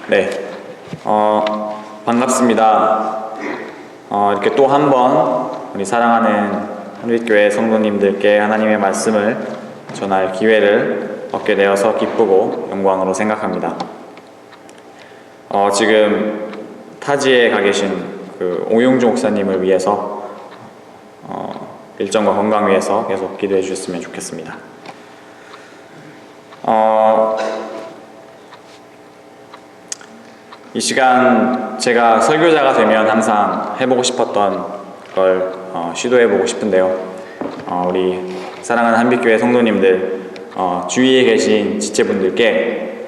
네, 반갑습니다. 이렇게 또 한 번 우리 사랑하는 한빛교회 성도님들께 하나님의 말씀을 전할 기회를 얻게 되어서 기쁘고 영광으로 생각합니다. 지금 타지에 가 계신 그 오용주 목사님을 위해서 일정과 건강 위해서 계속 기도해 주셨으면 좋겠습니다. 이 시간 제가 설교자가 되면 항상 해보고 싶었던 걸 시도해보고 싶은데요. 우리 사랑하는 한빛교회 성도님들, 주위에 계신 지체분들께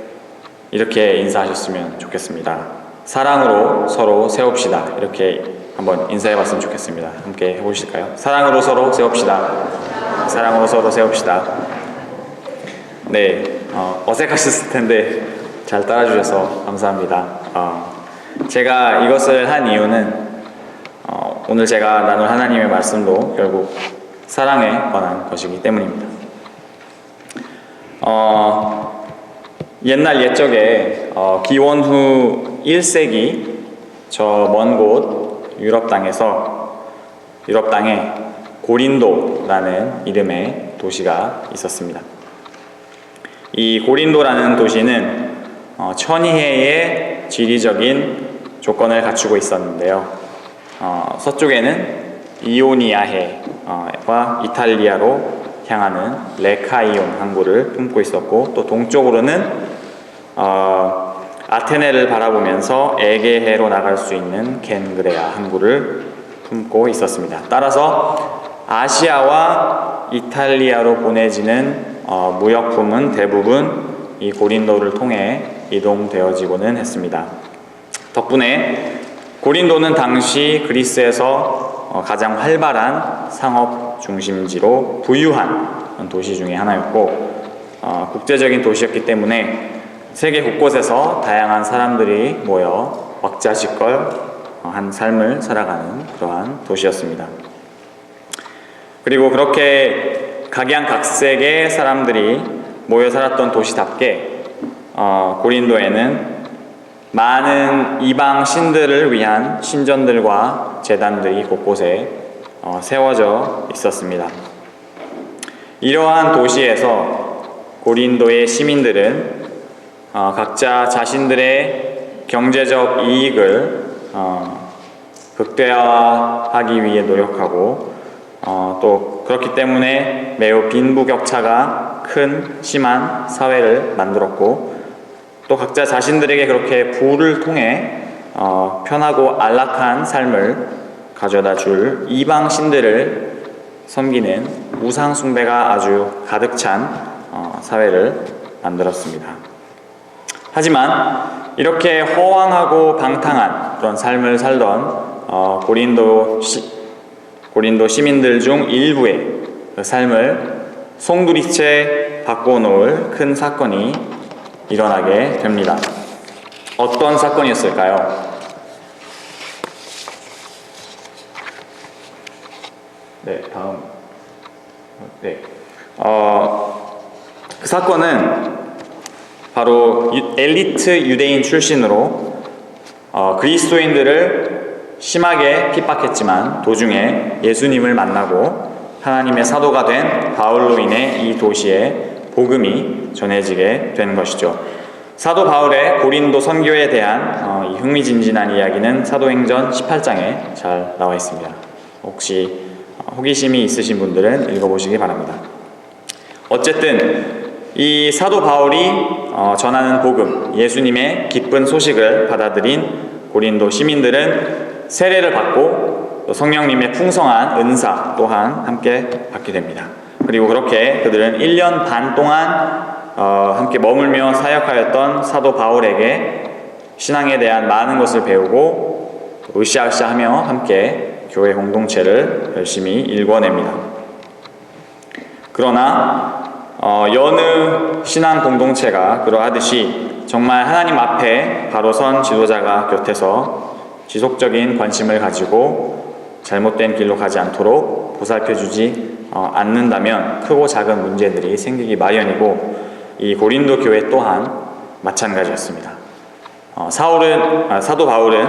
이렇게 인사하셨으면 좋겠습니다. 사랑으로 서로 세웁시다. 이렇게 한번 인사해봤으면 좋겠습니다. 함께 해보실까요? 사랑으로 서로 세웁시다. 사랑으로 서로 세웁시다. 네, 어색하셨을 텐데 잘 따라주셔서 감사합니다. 제가 이것을 한 이유는 오늘 제가 나눌 하나님의 말씀도 결국 사랑에 관한 것이기 때문입니다. 옛날 옛적에 기원 후 1세기 저 먼 곳 유럽 땅에 고린도라는 이름의 도시가 있었습니다. 이 고린도라는 도시는 천이해의 지리적인 조건을 갖추고 있었는데요. 서쪽에는 이오니아해와 이탈리아로 향하는 레카이온 항구를 품고 있었고, 또 동쪽으로는 아테네를 바라보면서 에게해로 나갈 수 있는 겐그레아 항구를 품고 있었습니다. 따라서 아시아와 이탈리아로 보내지는 무역품은 대부분 이 고린도를 통해 이동되어지고는 했습니다. 덕분에 고린도는 당시 그리스에서 가장 활발한 상업 중심지로 부유한 도시 중에 하나였고, 국제적인 도시였기 때문에 세계 곳곳에서 다양한 사람들이 모여 왁자지껄한 삶을 살아가는 그러한 도시였습니다. 그리고 그렇게 각양각색의 사람들이 모여 살았던 도시답게 고린도에는 많은 이방 신들을 위한 신전들과 제단들이 곳곳에 세워져 있었습니다. 이러한 도시에서 고린도의 시민들은 각자 자신들의 경제적 이익을 극대화하기 위해 노력하고, 또 그렇기 때문에 매우 빈부격차가 큰 심한 사회를 만들었고, 또 각자 자신들에게 그렇게 부를 통해 편하고 안락한 삶을 가져다 줄 이방 신들을 섬기는 우상 숭배가 아주 가득 찬 사회를 만들었습니다. 하지만 이렇게 허황하고 방탕한 그런 삶을 살던 고린도 시민들 중 일부의 그 삶을 송두리째 바꿔놓을 큰 사건이 일어나게 됩니다. 어떤 사건이었을까요? 네, 다음. 네. 그 사건은 바로 엘리트 유대인 출신으로 그리스도인들을 심하게 핍박했지만 도중에 예수님을 만나고 하나님의 사도가 된 바울로 인해 이 도시에 복음이 전해지게 된 것이죠. 사도 바울의 고린도 선교에 대한 이 흥미진진한 이야기는 사도행전 18장에 잘 나와 있습니다. 혹시 호기심이 있으신 분들은 읽어보시기 바랍니다. 어쨌든 이 사도 바울이 전하는 복음, 예수님의 기쁜 소식을 받아들인 고린도 시민들은 세례를 받고 또 성령님의 풍성한 은사 또한 함께 받게 됩니다. 그리고 그렇게 그들은 1년 반 동안 함께 머물며 사역하였던 사도 바울에게 신앙에 대한 많은 것을 배우고 으쌰으쌰하며 함께 교회 공동체를 열심히 일궈냅니다. 그러나 여느 신앙 공동체가 그러하듯이 정말 하나님 앞에 바로 선 지도자가 곁에서 지속적인 관심을 가지고 잘못된 길로 가지 않도록 보살펴주지 않는다면 크고 작은 문제들이 생기기 마련이고, 이 고린도 교회 또한 마찬가지였습니다. 사도 바울은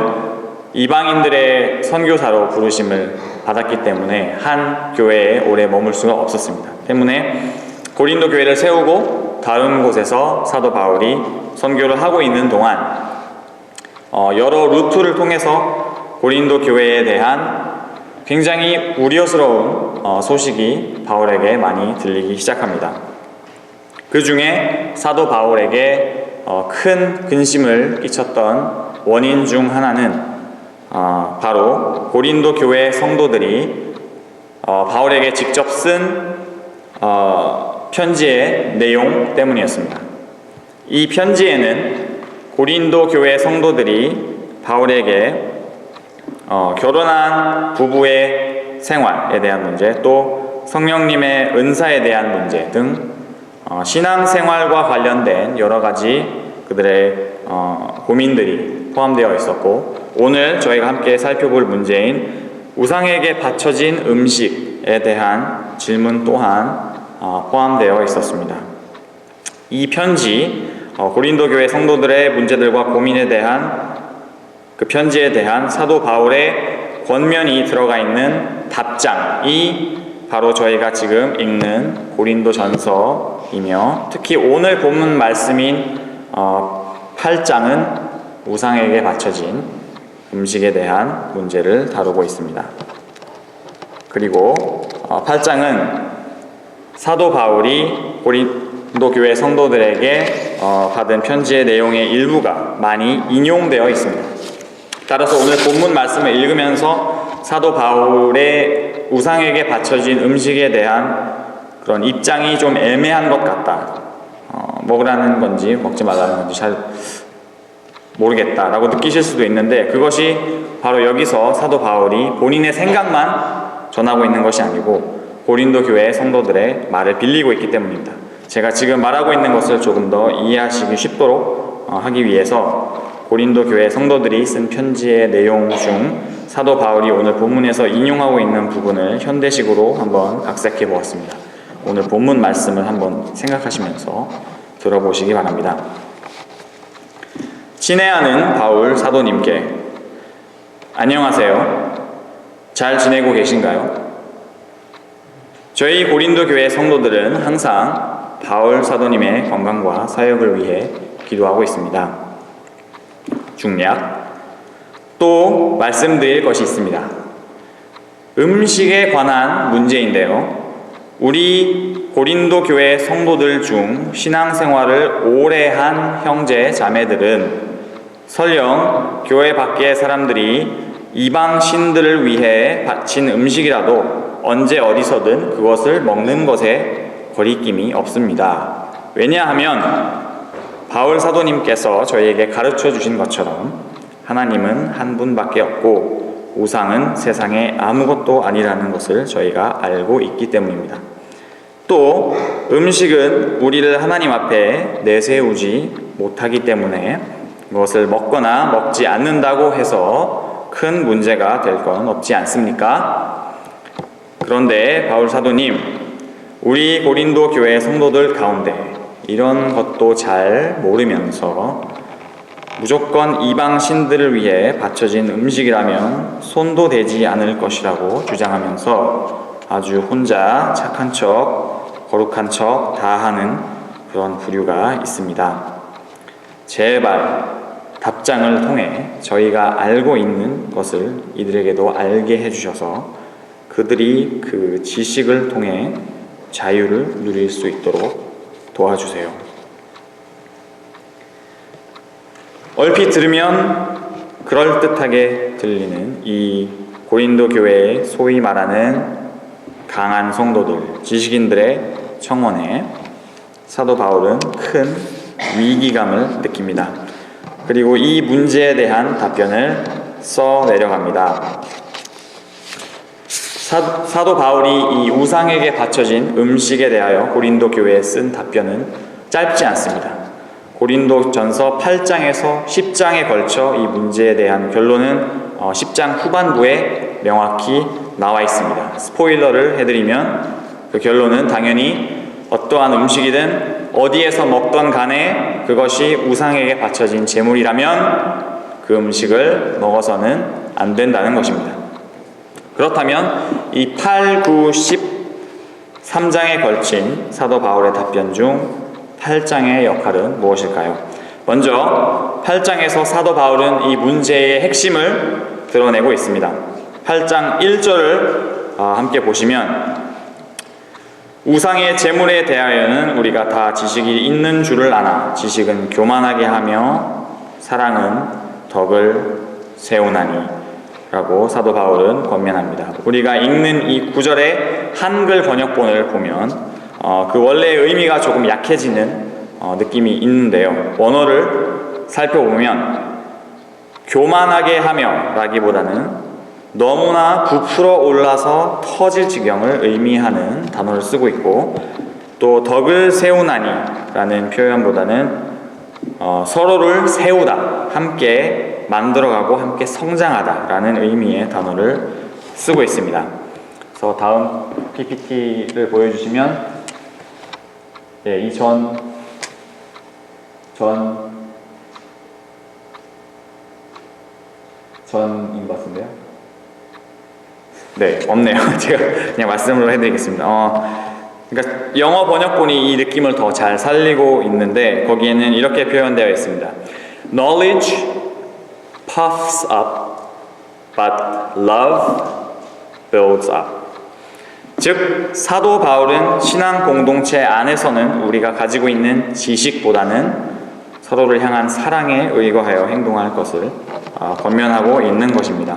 이방인들의 선교사로 부르심을 받았기 때문에 한 교회에 오래 머물 수가 없었습니다. 때문에 고린도 교회를 세우고 다른 곳에서 사도 바울이 선교를 하고 있는 동안 여러 루트를 통해서 고린도 교회에 대한 굉장히 우려스러운 소식이 바울에게 많이 들리기 시작합니다. 그 중에 사도 바울에게 큰 근심을 끼쳤던 원인 중 하나는 바로 고린도 교회 성도들이 바울에게 직접 쓴 편지의 내용 때문이었습니다. 이 편지에는 고린도 교회 성도들이 바울에게 결혼한 부부의 생활에 대한 문제, 또 성령님의 은사에 대한 문제 등 신앙생활과 관련된 여러 가지 그들의 고민들이 포함되어 있었고, 오늘 저희가 함께 살펴볼 문제인 우상에게 바쳐진 음식에 대한 질문 또한 포함되어 있었습니다. 이 편지, 고린도 교회 성도들의 문제들과 고민에 대한 그 편지에 대한 사도 바울의 권면이 들어가 있는 답장이 바로 저희가 지금 읽는 고린도 전서이며, 특히 오늘 본문 말씀인 8장은 우상에게 바쳐진 음식에 대한 문제를 다루고 있습니다. 그리고 8장은 사도 바울이 고린도 교회 성도들에게 받은 편지의 내용의 일부가 많이 인용되어 있습니다. 따라서 오늘 본문 말씀을 읽으면서 사도 바울의 우상에게 바쳐진 음식에 대한 그런 입장이 좀 애매한 것 같다, 먹으라는 건지 먹지 말라는 건지 잘 모르겠다라고 느끼실 수도 있는데, 그것이 바로 여기서 사도 바울이 본인의 생각만 전하고 있는 것이 아니고 고린도 교회 성도들의 말을 빌리고 있기 때문입니다. 제가 지금 말하고 있는 것을 조금 더 이해하시기 쉽도록 하기 위해서 고린도 교회 성도들이 쓴 편지의 내용 중 사도 바울이 오늘 본문에서 인용하고 있는 부분을 현대식으로 한번 각색해 보았습니다. 오늘 본문 말씀을 한번 생각하시면서 들어보시기 바랍니다. 친애하는 바울 사도님께 안녕하세요. 잘 지내고 계신가요? 저희 고린도 교회 성도들은 항상 바울 사도님의 건강과 사역을 위해 기도하고 있습니다. 중략, 또 말씀드릴 것이 있습니다. 음식에 관한 문제인데요. 우리 고린도 교회 성도들 중 신앙생활을 오래 한 형제 자매들은 설령 교회 밖의 사람들이 이방 신들을 위해 바친 음식이라도 언제 어디서든 그것을 먹는 것에 거리낌이 없습니다. 왜냐하면 바울 사도님께서 저희에게 가르쳐 주신 것처럼 하나님은 한 분밖에 없고 우상은 세상에 아무것도 아니라는 것을 저희가 알고 있기 때문입니다. 또 음식은 우리를 하나님 앞에 내세우지 못하기 때문에 그것을 먹거나 먹지 않는다고 해서 큰 문제가 될 건 없지 않습니까? 그런데 바울 사도님, 우리 고린도 교회 성도들 가운데 이런 것도 잘 모르면서 무조건 이방 신들을 위해 바쳐진 음식이라면 손도 대지 않을 것이라고 주장하면서 아주 혼자 착한 척, 거룩한 척 다 하는 그런 부류가 있습니다. 제발 답장을 통해 저희가 알고 있는 것을 이들에게도 알게 해주셔서 그들이 그 지식을 통해 자유를 누릴 수 있도록 도와주세요. 얼핏 들으면 그럴듯하게 들리는 이 고린도 교회의 소위 말하는 강한 성도들, 지식인들의 청원에 사도 바울은 큰 위기감을 느낍니다. 그리고 이 문제에 대한 답변을 써 내려갑니다. 사도 바울이 이 우상에게 바쳐진 음식에 대하여 고린도 교회에 쓴 답변은 짧지 않습니다. 고린도 전서 8장에서 10장에 걸쳐 이 문제에 대한 결론은 10장 후반부에 명확히 나와 있습니다. 스포일러를 해드리면 그 결론은 당연히 어떠한 음식이든 어디에서 먹던 간에 그것이 우상에게 바쳐진 제물이라면 그 음식을 먹어서는 안 된다는 것입니다. 그렇다면 이 8, 9, 13장에 걸친 사도 바울의 답변 중 8장의 역할은 무엇일까요? 먼저 8장에서 사도 바울은 이 문제의 핵심을 드러내고 있습니다. 8장 1절을 함께 보시면 우상의 제물에 대하여는 우리가 다 지식이 있는 줄을 아나 지식은 교만하게 하며 사랑은 덕을 세우나니 라고 사도 바울은 권면합니다. 우리가 읽는 이 구절의 한글 번역본을 보면 그 원래의 의미가 조금 약해지는 느낌이 있는데요. 원어를 살펴보면 교만하게 하며 라기보다는 너무나 부풀어 올라서 터질 지경을 의미하는 단어를 쓰고 있고, 또 덕을 세우나니 라는 표현보다는 서로를 세우다, 함께 만들어가고 함께 성장하다 라는 의미의 단어를 쓰고 있습니다. 그래서 다음 PPT를 보여주시면 이 전인 것 같은데요. 네, 없네요. 제가 그냥 말씀으로 해드리겠습니다. 그러니까 영어 번역본이 이 느낌을 더 잘 살리고 있는데 거기에는 이렇게 표현되어 있습니다. Knowledge puffs up, but love builds up. 즉, 사도 바울은 신앙 공동체 안에서는 우리가 가지고 있는 지식보다는 서로를 향한 사랑에 의거하여 행동할 것을 권면하고 있는 것입니다.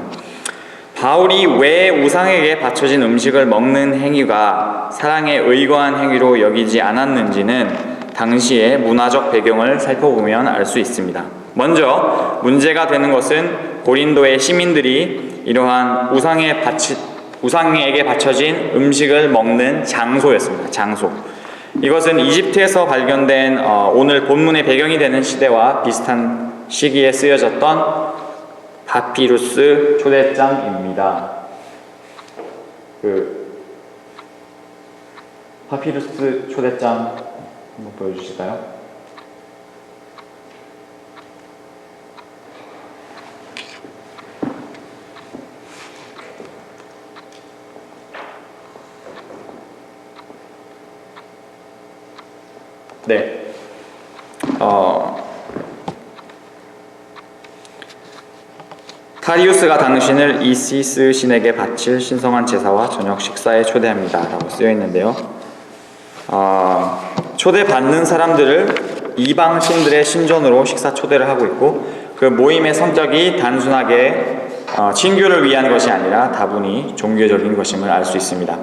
바울이 왜 우상에게 바쳐진 음식을 먹는 행위가 사랑에 의거한 행위로 여기지 않았는지는 당시의 문화적 배경을 살펴보면 알 수 있습니다. 먼저 문제가 되는 것은 고린도의 시민들이 이러한 우상에게 바쳐진 음식을 먹는 장소였습니다. 장소. 이것은 이집트에서 발견된 오늘 본문의 배경이 되는 시대와 비슷한 시기에 쓰여졌던 파피루스 초대장입니다. 파피루스 초대장 한번 보여주실까요? 네. 타리우스가 당신을 이시스 신에게 바칠 신성한 제사와 저녁 식사에 초대합니다 라고 쓰여 있는데요. 초대받는 사람들을 이방 신들의 신전으로 식사 초대를 하고 있고, 그 모임의 성격이 단순하게 친교를 위한 것이 아니라 다분히 종교적인 것임을 알 수 있습니다.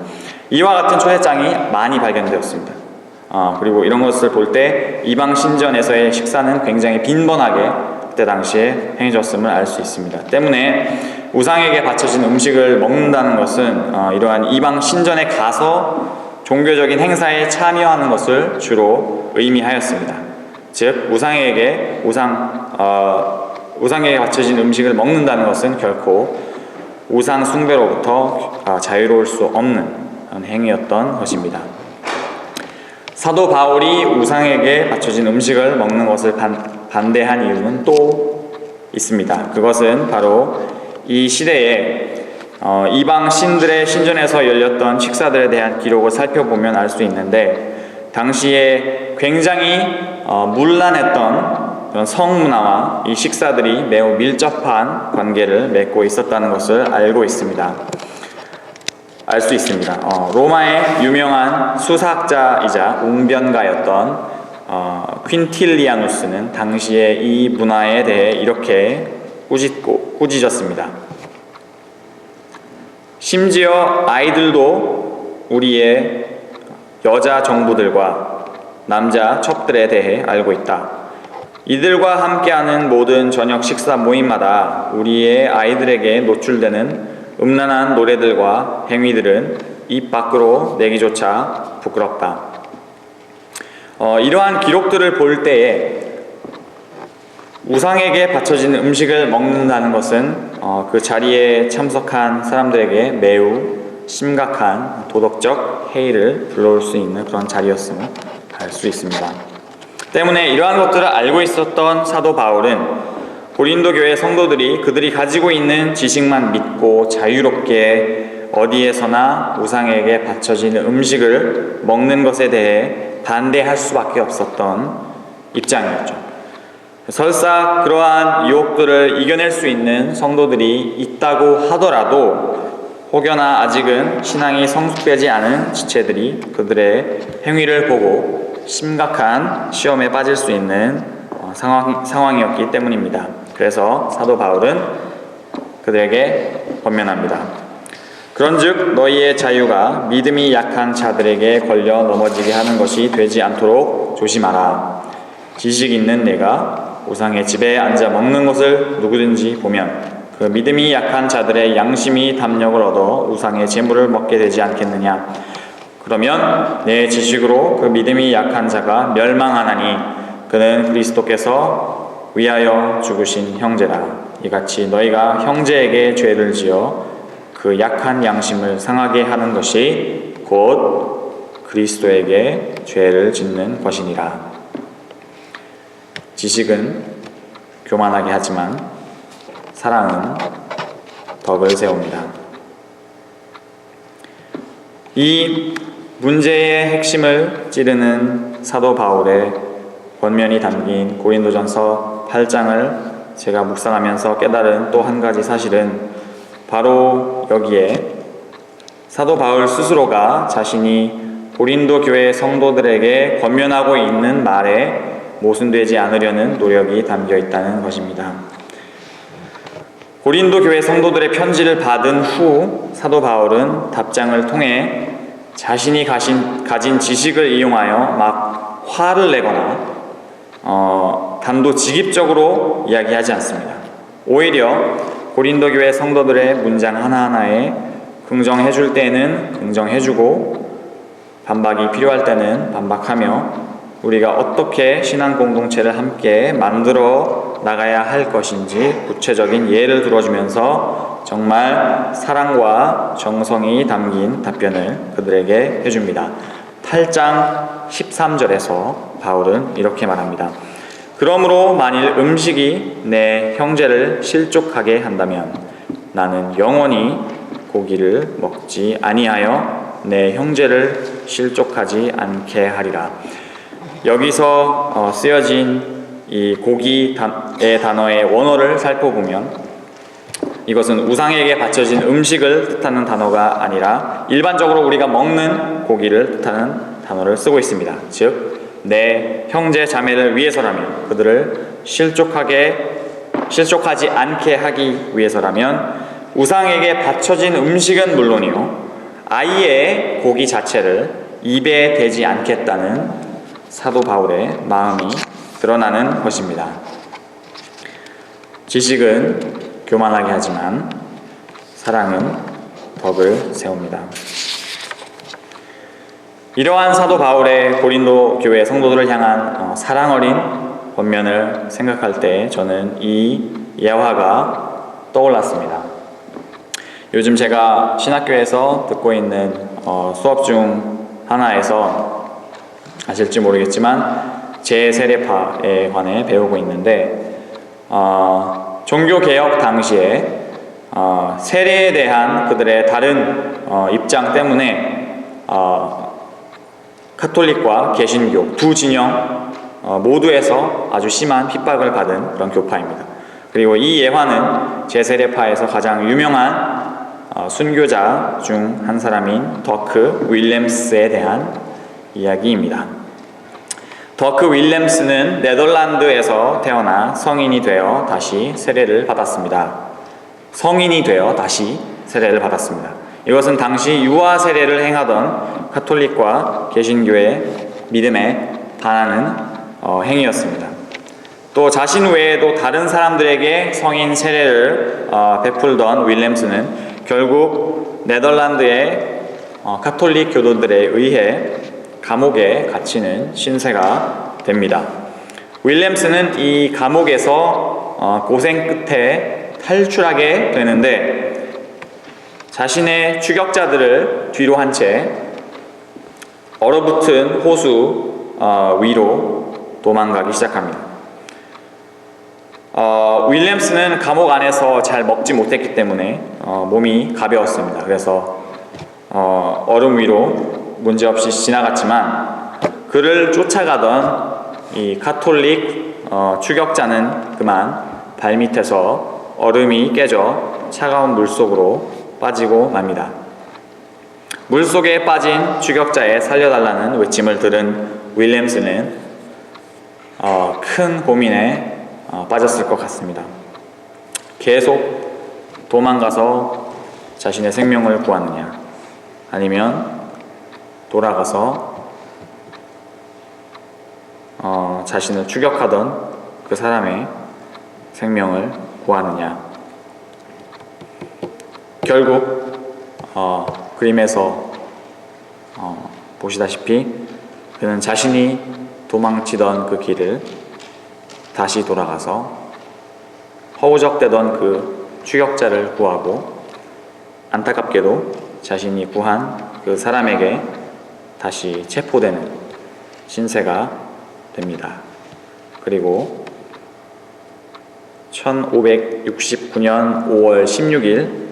이와 같은 초대장이 많이 발견되었습니다. 그리고 이런 것을 볼 때 이방 신전에서의 식사는 굉장히 빈번하게 그때 당시에 행해졌음을 알 수 있습니다. 때문에 우상에게 바쳐진 음식을 먹는다는 것은 이러한 이방 신전에 가서 종교적인 행사에 참여하는 것을 주로 의미하였습니다. 즉 우상에게 바쳐진 음식을 먹는다는 것은 결코 우상 숭배로부터 자유로울 수 없는 행위였던 것입니다. 사도 바울이 우상에게 바쳐진 음식을 먹는 것을 반대한 이유는 또 있습니다. 그것은 바로 이 시대에 이방 신들의 신전에서 열렸던 식사들에 대한 기록을 살펴보면 알 수 있는데, 당시에 굉장히 문란했던 그런 성문화와 이 식사들이 매우 밀접한 관계를 맺고 있었다는 것을 알 수 있습니다. 로마의 유명한 수사학자이자 웅변가였던 퀸틸리아누스는 당시에 이 문화에 대해 이렇게 꾸짖었습니다. 심지어 아이들도 우리의 여자 정부들과 남자 첩들에 대해 알고 있다. 이들과 함께하는 모든 저녁 식사 모임마다 우리의 아이들에게 노출되는 음란한 노래들과 행위들은 입 밖으로 내기조차 부끄럽다. 이러한 기록들을 볼 때에 우상에게 바쳐진 음식을 먹는다는 것은 그 자리에 참석한 사람들에게 매우 심각한 도덕적 해이를 불러올 수 있는 그런 자리였음을 알 수 있습니다. 때문에 이러한 것들을 알고 있었던 사도 바울은 고린도 교회 성도들이 그들이 가지고 있는 지식만 믿고 자유롭게 어디에서나 우상에게 바쳐지는 음식을 먹는 것에 대해 반대할 수밖에 없었던 입장이었죠. 설사 그러한 유혹들을 이겨낼 수 있는 성도들이 있다고 하더라도 혹여나 아직은 신앙이 성숙되지 않은 지체들이 그들의 행위를 보고 심각한 시험에 빠질 수 있는 상황이었기 때문입니다. 그래서 사도 바울은 그들에게 권면합니다. 그런즉 너희의 자유가 믿음이 약한 자들에게 걸려 넘어지게 하는 것이 되지 않도록 조심하라. 지식 있는 내가 우상의 집에 앉아 먹는 것을 누구든지 보면 그 믿음이 약한 자들의 양심이 담력을 얻어 우상의 재물을 먹게 되지 않겠느냐. 그러면 내 지식으로 그 믿음이 약한 자가 멸망하나니 그는 그리스도께서 위하여 죽으신 형제라. 이같이 너희가 형제에게 죄를 지어 그 약한 양심을 상하게 하는 것이 곧 그리스도에게 죄를 짓는 것이니라. 지식은 교만하게 하지만 사랑은 덕을 세웁니다. 이 문제의 핵심을 찌르는 사도 바울의 권면이 담긴 고린도전서 8장을 제가 묵상하면서 깨달은 또 한 가지 사실은 바로 여기에 사도 바울 스스로가 자신이 고린도 교회 성도들에게 권면하고 있는 말에 모순되지 않으려는 노력이 담겨 있다는 것입니다. 고린도 교회 성도들의 편지를 받은 후 사도 바울은 답장을 통해 자신이 가진 지식을 이용하여 막 화를 내거나 단도직입적으로 이야기하지 않습니다. 오히려 고린도 교회 성도들의 문장 하나하나에 긍정해 줄 때는 긍정해 주고 반박이 필요할 때는 반박하며 우리가 어떻게 신앙 공동체를 함께 만들어 나가야 할 것인지 구체적인 예를 들어주면서 정말 사랑과 정성이 담긴 답변을 그들에게 해줍니다. 8장 13절에서 바울은 이렇게 말합니다. 그러므로 만일 음식이 내 형제를 실족하게 한다면 나는 영원히 고기를 먹지 아니하여 내 형제를 실족하지 않게 하리라. 여기서 쓰여진 이 고기의 단어의 원어를 살펴보면 이것은 우상에게 바쳐진 음식을 뜻하는 단어가 아니라 일반적으로 우리가 먹는 고기를 뜻하는 단어를 쓰고 있습니다. 즉, 내 형제 자매를 위해서라면, 그들을 실족하지 않게 하기 위해서라면 우상에게 바쳐진 음식은 물론이요 아예 고기 자체를 입에 대지 않겠다는 사도 바울의 마음이 드러나는 것입니다. 지식은 교만하게 하지만 사랑은 덕을 세웁니다. 이러한 사도 바울의 고린도 교회 성도들을 향한 사랑 어린 권면을 생각할 때 저는 이 예화가 떠올랐습니다. 요즘 제가 신학교에서 듣고 있는 수업 중 하나에서 아실지 모르겠지만 제세례파에 관해 배우고 있는데 종교개혁 당시에 세례에 대한 그들의 다른 입장 때문에 카톨릭과 개신교 두 진영 모두에서 아주 심한 핍박을 받은 그런 교파입니다. 그리고 이 예화는 제세례파에서 가장 유명한 순교자 중 한 사람인 더크 윌렘스에 대한 이야기입니다. 더크 윌렘스는 네덜란드에서 태어나 성인이 되어 다시 세례를 받았습니다. 이것은 당시 유아 세례를 행하던 카톨릭과 개신교의 믿음에 반하는 행위였습니다. 또 자신 외에도 다른 사람들에게 성인 세례를 베풀던 윌렘스는 결국 네덜란드의 카톨릭 교도들에 의해 감옥에 갇히는 신세가 됩니다. 윌렘스는 이 감옥에서 고생 끝에 탈출하게 되는데 자신의 추격자들을 뒤로 한 채 얼어붙은 호수 위로 도망가기 시작합니다. 윌리엄스는 감옥 안에서 잘 먹지 못했기 때문에 몸이 가벼웠습니다. 그래서 얼음 위로 문제없이 지나갔지만 그를 쫓아가던 이 카톨릭 추격자는 그만 발밑에서 얼음이 깨져 차가운 물속으로 빠지고 맙니다. 물속에 빠진 추격자의 살려달라는 외침을 들은 윌리엄스는 큰 고민에 빠졌을 것 같습니다. 계속 도망가서 자신의 생명을 구하느냐, 아니면 돌아가서 자신을 추격하던 그 사람의 생명을 구하느냐. 결국 그림에서 보시다시피 그는 자신이 도망치던 그 길을 다시 돌아가서 허우적대던 그 추격자를 구하고, 안타깝게도 자신이 구한 그 사람에게 다시 체포되는 신세가 됩니다. 그리고 1569년 5월 16일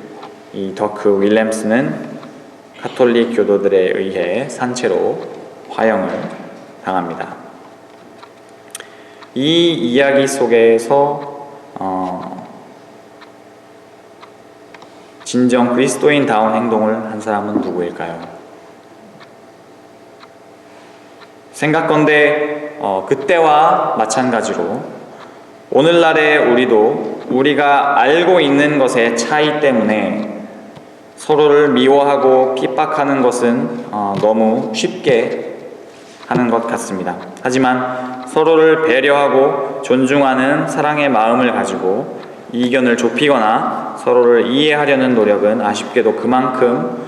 이 더크 윌리엄스는 카톨릭 교도들에 의해 산채로 화형을 당합니다. 이 이야기 속에서 진정 그리스도인다운 행동을 한 사람은 누구일까요? 생각건대 그때와 마찬가지로 오늘날의 우리도 우리가 알고 있는 것의 차이 때문에 서로를 미워하고 핍박하는 것은 너무 쉽게 하는 것 같습니다. 하지만 서로를 배려하고 존중하는 사랑의 마음을 가지고 이견을 좁히거나 서로를 이해하려는 노력은 아쉽게도 그만큼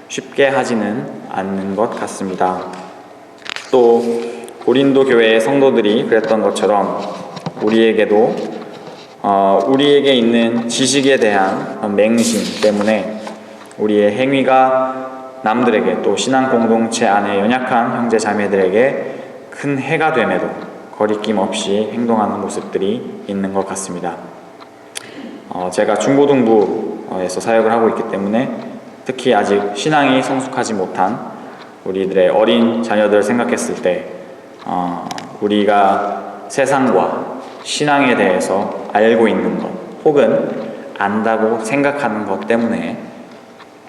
쉽게 하지는 않는 것 같습니다. 또 고린도 교회의 성도들이 그랬던 것처럼 우리에게도 우리에게 있는 지식에 대한 맹신 때문에 우리의 행위가 남들에게, 또 신앙 공동체 안에 연약한 형제 자매들에게 큰 해가 됨에도 거리낌 없이 행동하는 모습들이 있는 것 같습니다. 제가 중고등부에서 사역을 하고 있기 때문에 특히 아직 신앙이 성숙하지 못한 우리들의 어린 자녀들을 생각했을 때 우리가 세상과 신앙에 대해서 알고 있는 것 혹은 안다고 생각하는 것 때문에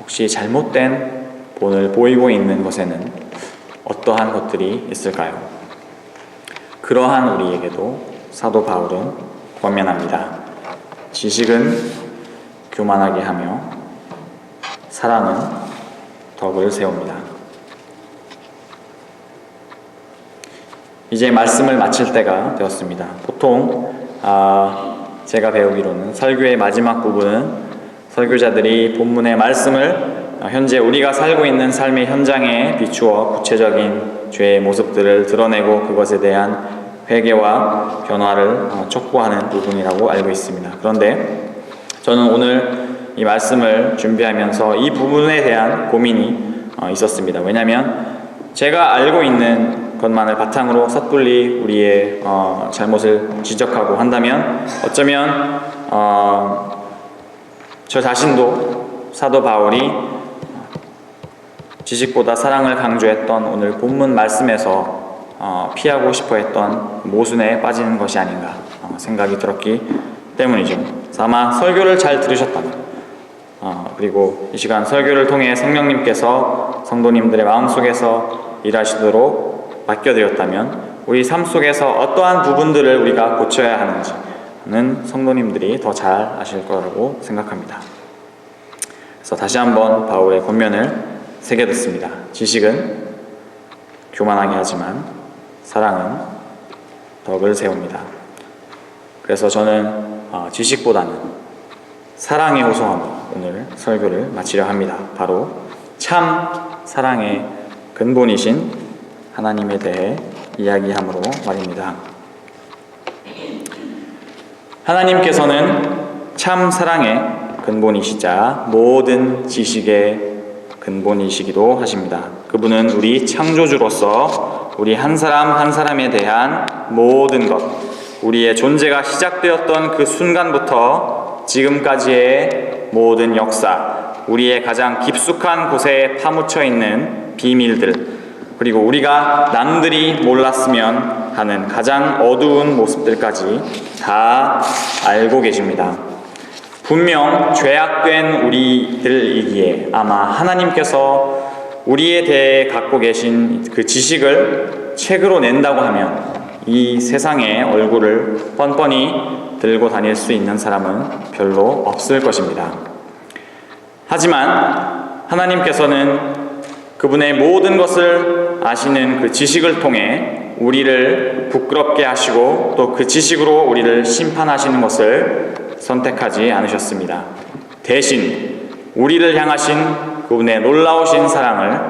혹시 잘못된 본을 보이고 있는 것에는 어떠한 것들이 있을까요? 그러한 우리에게도 사도 바울은 권면합니다. 지식은 교만하게 하며 사랑은 덕을 세웁니다. 이제 말씀을 마칠 때가 되었습니다. 보통 제가 배우기로는 설교의 마지막 부분은 설교자들이 본문의 말씀을 현재 우리가 살고 있는 삶의 현장에 비추어 구체적인 죄의 모습들을 드러내고 그것에 대한 회개와 변화를 촉구하는 부분이라고 알고 있습니다. 그런데 저는 오늘 이 말씀을 준비하면서 이 부분에 대한 고민이 있었습니다. 왜냐하면 제가 알고 있는 것만을 바탕으로 섣불리 우리의 잘못을 지적하고 한다면 어쩌면 저 자신도 사도 바울이 지식보다 사랑을 강조했던 오늘 본문 말씀에서 피하고 싶어 했던 모순에 빠지는 것이 아닌가 생각이 들었기 때문이죠. 아마 설교를 잘 들으셨다면 그리고 이 시간 설교를 통해 성령님께서 성도님들의 마음속에서 일하시도록 맡겨드렸다면 우리 삶 속에서 어떠한 부분들을 우리가 고쳐야 하는지는 성도님들이 더 잘 아실 거라고 생각합니다. 그래서 다시 한번 바울의 권면을 새겨듣습니다. 지식은 교만하게 하지만 사랑은 덕을 세웁니다. 그래서 저는 지식보다는 사랑에 호소하며 오늘 설교를 마치려 합니다. 바로 참 사랑의 근본이신 하나님에 대해 이야기함으로 말입니다. 하나님께서는 참 사랑의 근본이시자 모든 지식의 근본이시기도 하십니다. 그분은 우리 창조주로서 우리 한 사람 한 사람에 대한 모든 것, 우리의 존재가 시작되었던 그 순간부터 지금까지의 모든 역사, 우리의 가장 깊숙한 곳에 파묻혀 있는 비밀들, 그리고 우리가 남들이 몰랐으면 하는 가장 어두운 모습들까지 다 알고 계십니다. 분명 죄악된 우리들이기에 아마 하나님께서 우리에 대해 갖고 계신 그 지식을 책으로 낸다고 하면 이 세상에 얼굴을 뻔뻔히 들고 다닐 수 있는 사람은 별로 없을 것입니다. 하지만 하나님께서는 그분의 모든 것을 아시는 그 지식을 통해 우리를 부끄럽게 하시고 또 그 지식으로 우리를 심판하시는 것을 선택하지 않으셨습니다. 대신 우리를 향하신 그분의 놀라우신 사랑을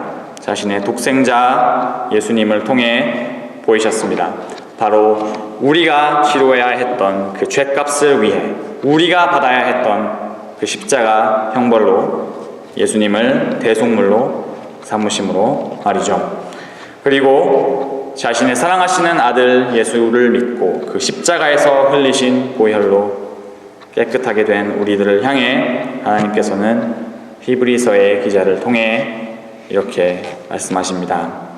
자신의 독생자 예수님을 통해 보이셨습니다. 바로 우리가 치러야 했던 그 죄값을 위해 우리가 받아야 했던 그 십자가 형벌로 예수님을 대속물로 삼으심으로 말이죠. 그리고 자신의 사랑하시는 아들 예수를 믿고 그 십자가에서 흘리신 보혈로 깨끗하게 된 우리들을 향해 하나님께서는 히브리서의 기자를 통해 이렇게 말씀하십니다.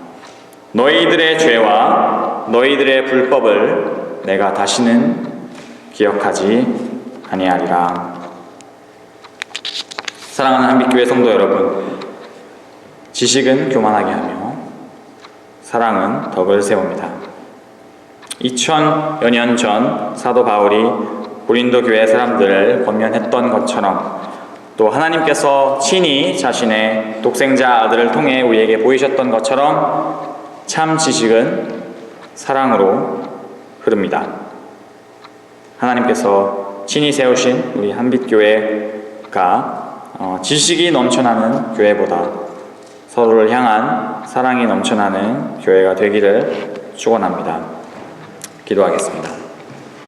너희들의 죄와 너희들의 불법을 내가 다시는 기억하지 아니하리라. 사랑하는 한빛교회 성도 여러분, 지식은 교만하게 하며 사랑은 덕을 세웁니다. 2000여 년 전 사도 바울이 고린도 교회 사람들을 권면했던 것처럼 또 하나님께서 친히 자신의 독생자 아들을 통해 우리에게 보이셨던 것처럼 참 지식은 사랑으로 흐릅니다. 하나님께서 친히 세우신 우리 한빛교회가 지식이 넘쳐나는 교회보다 서로를 향한 사랑이 넘쳐나는 교회가 되기를 축원합니다. 기도하겠습니다.